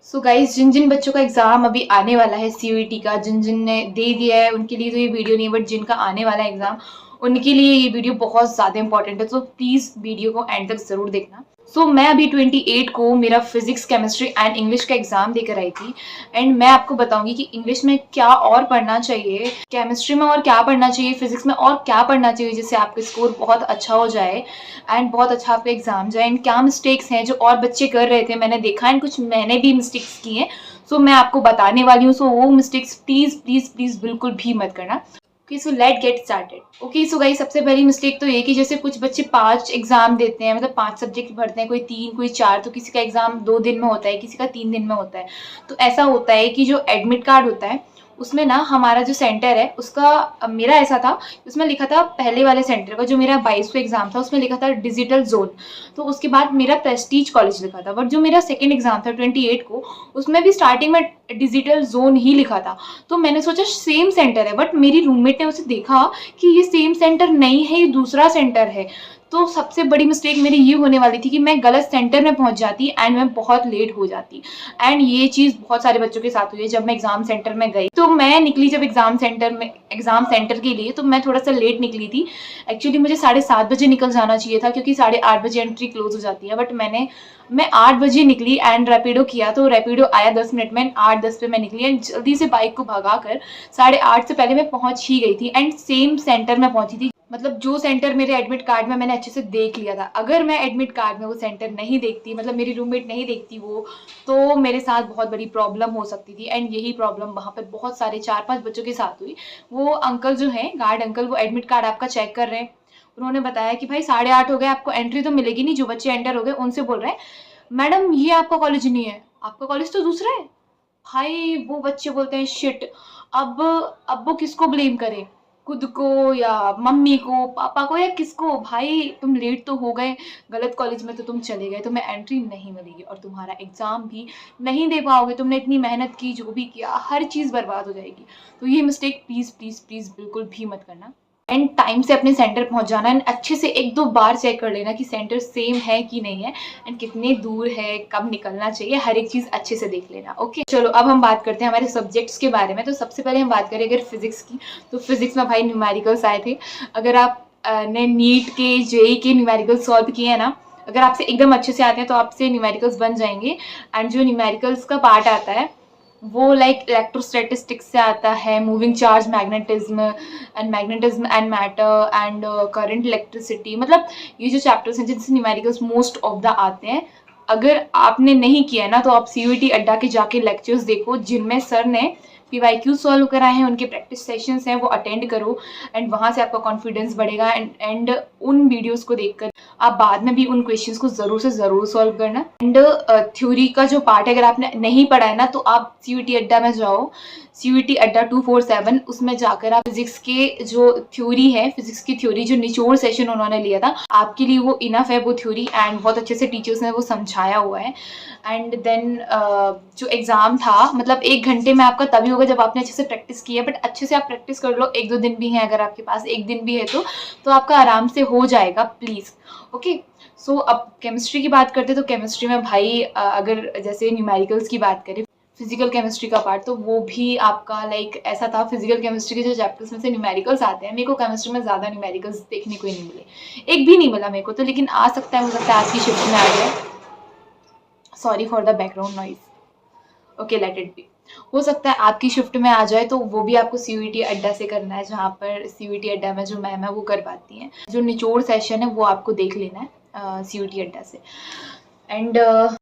So guys, जिन जिन बच्चों का exam अभी आने वाला है सीयूईटी का, जिन जिन ने दे दिया है उनके लिए तो ये वीडियो नहीं है, बट जिनका आने वाला है एग्जाम उनके लिए ये वीडियो बहुत ज़्यादा इंपॉर्टेंट है। तो प्लीज़ वीडियो को एंड तक ज़रूर देखना। सो मैं अभी 28 को मेरा फिजिक्स, केमिस्ट्री एंड इंग्लिश का एग्जाम देकर आई थी। एंड मैं आपको बताऊंगी कि इंग्लिश में क्या और पढ़ना चाहिए, केमिस्ट्री में और क्या पढ़ना चाहिए, फिजिक्स में और क्या पढ़ना चाहिए जिससे आपका स्कोर बहुत अच्छा हो जाए एंड बहुत अच्छा आपका एग्जाम जाए। एंड क्या मिस्टेक्स हैं जो और बच्चे कर रहे थे, मैंने देखा एंड कुछ मैंने भी मिस्टेक्स की हैं। सो मैं आपको बताने वाली हूँ। सो वो मिस्टेक्स प्लीज प्लीज प्लीज बिल्कुल भी मत करना। Okay, so let get started. Okay, so guys, सबसे पहली मिस्टेक तो ये कि जैसे कुछ बच्चे 5 एग्जाम देते हैं, मतलब 5 सब्जेक्ट पढ़ते हैं, कोई 3 कोई 4, तो किसी का एग्जाम 2 दिन में होता है, किसी का 3 दिन में होता है। तो ऐसा होता है कि जो एडमिट कार्ड होता है उसमें ना हमारा जो सेंटर है उसका, मेरा ऐसा था, उसमें लिखा था पहले वाले सेंटर का, जो मेरा 22 को एग्जाम था उसमें लिखा था डिजिटल जोन। तो उसके बाद मेरा प्रेस्टीज कॉलेज लिखा था, बट जो मेरा सेकेंड एग्जाम था 28 को, उसमें भी स्टार्टिंग में डिजिटल जोन ही लिखा था। तो मैंने सोचा सेम सेंटर है, बट मेरी रूममेट ने उसे देखा कि ये सेम सेंटर नहीं है, ये दूसरा सेंटर है। तो सबसे बड़ी मिस्टेक मेरी ये होने वाली थी कि मैं गलत सेंटर में पहुंच जाती एंड मैं बहुत लेट हो जाती। एंड ये चीज़ बहुत सारे बच्चों के साथ हुई है। जब मैं एग्जाम सेंटर में गई तो मैं निकली, जब एग्जाम सेंटर के लिए, तो मैं थोड़ा सा लेट निकली थी। एक्चुअली मुझे 7:30 बजे निकल जाना चाहिए था, क्योंकि 8:30 बजे एंट्री क्लोज हो जाती है। बट मैं 8 बजे निकली एंड रैपिडो किया, तो रैपिडो आया 10 मिनट में। 8:10 पे मैं निकली एंड जल्दी से बाइक को भगा कर 8:30 से पहले मैं पहुंच ही गई थी एंड सेम सेंटर में पहुंची थी। मतलब जो सेंटर मेरे एडमिट कार्ड में मैंने अच्छे से देख लिया था। अगर मैं एडमिट कार्ड में वो सेंटर नहीं देखती, मतलब मेरी रूममेट नहीं देखती वो, तो मेरे साथ बहुत बड़ी प्रॉब्लम हो सकती थी। एंड यही प्रॉब्लम वहाँ पर बहुत सारे 4-5 बच्चों के साथ हुई। वो अंकल जो हैं, गार्ड अंकल, वो एडमिट कार्ड आपका चेक कर रहे हैं। उन्होंने बताया कि भाई 8:30 हो गए, आपको एंट्री तो मिलेगी नहीं। जो बच्चे एंटर हो गए उनसे बोल रहे हैं, मैडम ये आपका कॉलेज नहीं है, आपका कॉलेज तो दूसरा है। भाई वो बच्चे बोलते हैं शिट। अब अब वो किसको ब्लेम करें, खुद को या मम्मी को, पापा को, या किसको? भाई तुम लेट तो हो गए, गलत कॉलेज में तो तुम चले गए, तुम्हें एंट्री नहीं मिलेगी और तुम्हारा एग्जाम भी नहीं दे पाओगे। तुमने इतनी मेहनत की, जो भी किया, हर चीज़ बर्बाद हो जाएगी। तो ये मिस्टेक प्लीज़ प्लीज़ प्लीज़ बिल्कुल भी मत करना। एंड टाइम से अपने सेंटर पहुंच जाना एंड अच्छे से 1-2 बार चेक कर लेना कि सेंटर सेम है कि नहीं है एंड कितने दूर है, कब निकलना चाहिए, हर एक चीज़ अच्छे से देख लेना। ओके, चलो अब हम बात करते हैं हमारे सब्जेक्ट्स के बारे में। तो सबसे पहले हम बात करें अगर फिजिक्स की, तो फिजिक्स में भाई न्यूमेरिकल्स आए थे। अगर आप ने नीट के, जेई के न्यूमेरिकल्स सॉल्व किए हैं ना, अगर आपसे एकदम अच्छे से आते हैं तो आपसे न्यूमेरिकल्स बन जाएंगे। एंड जो न्यूमेरिकल्स का पार्ट आता है वो लाइक इलेक्ट्रोस्टैटिस्टिक्स से आता है, moving charge, magnetism and matter and current, electricity. मतलब ये जो चैप्टर्स हैं जिनसे न्यूमेरिकल्स मोस्ट ऑफ द आते हैं, अगर आपने नहीं किया है ना तो आप सीयूईटी अड्डा के जाके लेक्चर्स देखो, जिनमें सर ने पीवाईक्यू सॉल्व कराए हैं, उनके प्रैक्टिस सेशंस हैं, वो अटेंड करो एंड वहाँ से आपका कॉन्फिडेंस बढ़ेगा। एंड उन वीडियोस को देखकर आप बाद में भी उन क्वेश्चंस को ज़रूर से ज़रूर सॉल्व करना। एंड थ्योरी का जो पार्ट है, अगर आपने नहीं पढ़ा है ना, तो आप सीयूईटी अड्डा में जाओ, सीयूईटी अड्डा 247, उसमें जाकर आप फिजिक्स के जो थ्योरी है, फिजिक्स की थ्योरी जो निचोड़ सेशन उन्होंने लिया था, आपके लिए वो इनफ है वो थ्योरी। एंड बहुत अच्छे से टीचर्स ने वो समझाया हुआ है। एंड देन जो एग्ज़ाम था, मतलब 1 घंटे में आपका तभी होगा जब आपने अच्छे से प्रैक्टिस की है। बट अच्छे से आप प्रैक्टिस कर लो, 1-2 दिन भी हैं, अगर आपके पास 1 दिन भी है तो आपका आराम से हो जाएगा, प्लीज़। ओके, सो अब केमिस्ट्री की बात करते हैं। तो केमिस्ट्री में भाई अगर जैसे न्यूमेरिकल्स की बात करें, फिजिकल केमिस्ट्री का पार्ट, तो वो भी आपका लाइक ऐसा था। फिजिकल केमिस्ट्री के जो चैप्टर्स में से न्यूमेरिकल्स आते हैं, मेरे को केमिस्ट्री में ज़्यादा न्यूमेरिकल्स देखने को ही नहीं मिले, एक भी नहीं मिला मेरे को तो। लेकिन आ सकता है, हो सकता है आज की शिफ्ट में आ जाए। Sorry for the background noise. Okay, let it be. हो सकता है आपकी शिफ्ट में आ जाए, तो वो भी आपको सीयूईटी अड्डा से करना है, जहाँ पर सीयूईटी अड्डा में जो मैम है वो करवाती हैं। जो निचोड़ सेशन है वो आपको देख लेना है सीयूईटी अड्डा से। एंड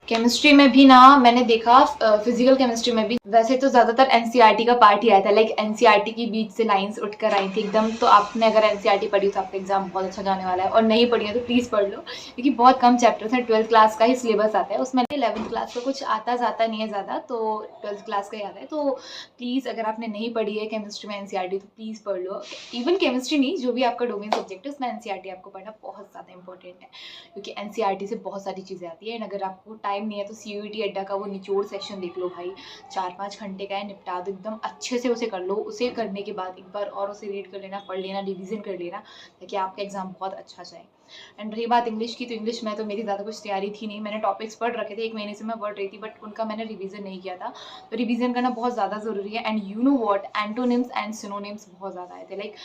केमिस्ट्री में भी ना मैंने देखा, फिजिकल केमिस्ट्री में भी वैसे तो ज़्यादातर एनसीईआरटी का पार्ट ही आया था, लाइक एनसीईआरटी की बीच से लाइंस उठकर आई थी एकदम। तो आपने अगर एनसीईआरटी पढ़ी तो आपका एग्जाम बहुत अच्छा जाने वाला है, और नहीं पढ़ी है तो प्लीज़ पढ़ लो, क्योंकि बहुत कम चैप्टर्स हैं। 12th क्लास का ही सिलेबस आता है, उसमें 11th क्लास का कुछ आता जाता नहीं है ज़्यादा, तो 12th क्लास का ही आता है। तो प्लीज़ अगर आपने नहीं पढ़ी है केमिस्ट्री में एनसीईआरटी तो प्लीज़ पढ़ लो। इवन केमिस्ट्री नहीं, जो भी आपका डोमेन सब्जेक्ट है उसमें एनसीईआरटी आपको पढ़ना बहुत ज़्यादा इंपॉर्टेंट है, क्योंकि एनसीईआरटी से बहुत सारी चीज़ें आती है। एंड अगर आपको टाइम नहीं है तो सीयूईटी अड्डा का वो निचोड़ सेशन देख लो भाई, 4-5 घंटे का है, निपटा दो एकदम अच्छे से, उसे कर लो। उसे करने के बाद एक बार और उसे रीड कर लेना, पढ़ लेना, रिवीजन कर लेना, ताकि आपका एग्जाम बहुत अच्छा जाए। एंड रही बात इंग्लिश की, तो इंग्लिश में तो मेरी ज़्यादा कुछ तैयारी थी नहीं, मैंने टॉपिक्स पढ़ रखे थे, 1 महीने से मैं पढ़ रही थी, बट उनका मैंने रिवीजन नहीं किया था। तो रिवीजन करना बहुत ज़्यादा ज़रूरी है। And you know what, antonyms and synonyms बहुत ज़्यादा आए थे, लाइक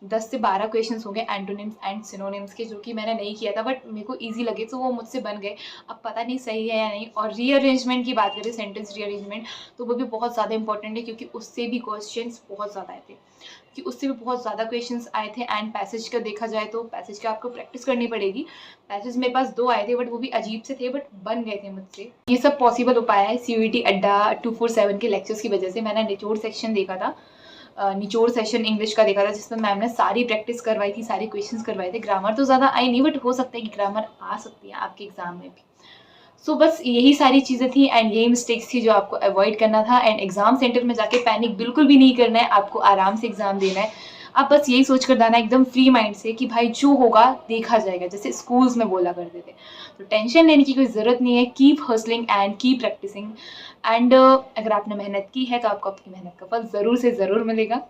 10 से 12 क्वेश्चंस हो गए एंटोनिम्स एंड सिनोनिम्स के, जो कि मैंने नहीं किया था, बट मेरे को ईजी लगे तो वो मुझसे बन गए। अब पता नहीं सही है या नहीं। और रीअरेंजमेंट की बात करें, सेंटेंस रीअरेंजमेंट, तो वो भी बहुत ज़्यादा इंपॉर्टेंट है, क्योंकि उससे भी क्वेश्चंस बहुत ज़्यादा आए थे, कि उससे भी बहुत ज़्यादा क्वेश्चंस आए थे। एंड पैसेज का देखा जाए तो पैसेज का आपको प्रैक्टिस करनी पड़ेगी। पैसेज मेरे पास 2 आए थे, बट वो भी अजीब से थे, बट बन गए थे मुझसे। ये सब पॉसिबल हो पाया है CUET अड्डा 247 के लेक्चर्स की वजह से। मैंने निचोड़ सेक्शन देखा था, निचोड़ सेशन इंग्लिश का देखा था, जिसमें मैम ने सारी प्रैक्टिस करवाई थी, सारी क्वेश्चंस करवाए थे। ग्रामर तो ज़्यादा आई नहीं, बट हो सकता है कि ग्रामर आ सकती है आपके एग्जाम में भी। सो बस यही सारी चीज़ें थी, एंड यही मिस्टेक्स थी जो आपको अवॉइड करना था। एंड एग्जाम सेंटर में जाके पैनिक बिल्कुल भी नहीं करना है, आपको आराम से एग्जाम देना है। आप बस यही सोच कर जाना एकदम फ्री माइंड से कि भाई जो होगा देखा जाएगा, जैसे स्कूल्स में बोला करते थे। तो टेंशन लेने की कोई ज़रूरत नहीं है। Keep hustling and keep practicing. And अगर आपने मेहनत की है तो आपको अपनी मेहनत का फल ज़रूर से ज़रूर मिलेगा।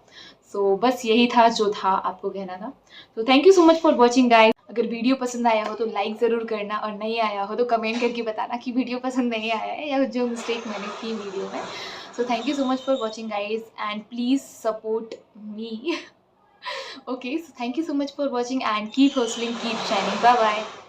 सो बस यही था जो था आपको कहना था। तो thank you so much for watching guys. अगर वीडियो पसंद आया हो तो लाइक ज़रूर करना, और नहीं आया हो तो कमेंट करके बताना कि वीडियो पसंद नहीं आया है, या जो मिस्टेक मैंने की वीडियो में। So thank you so much for watching guys, and please support me. Okay, so thank you so much for watching, and keep hustling, keep shining. Bye bye.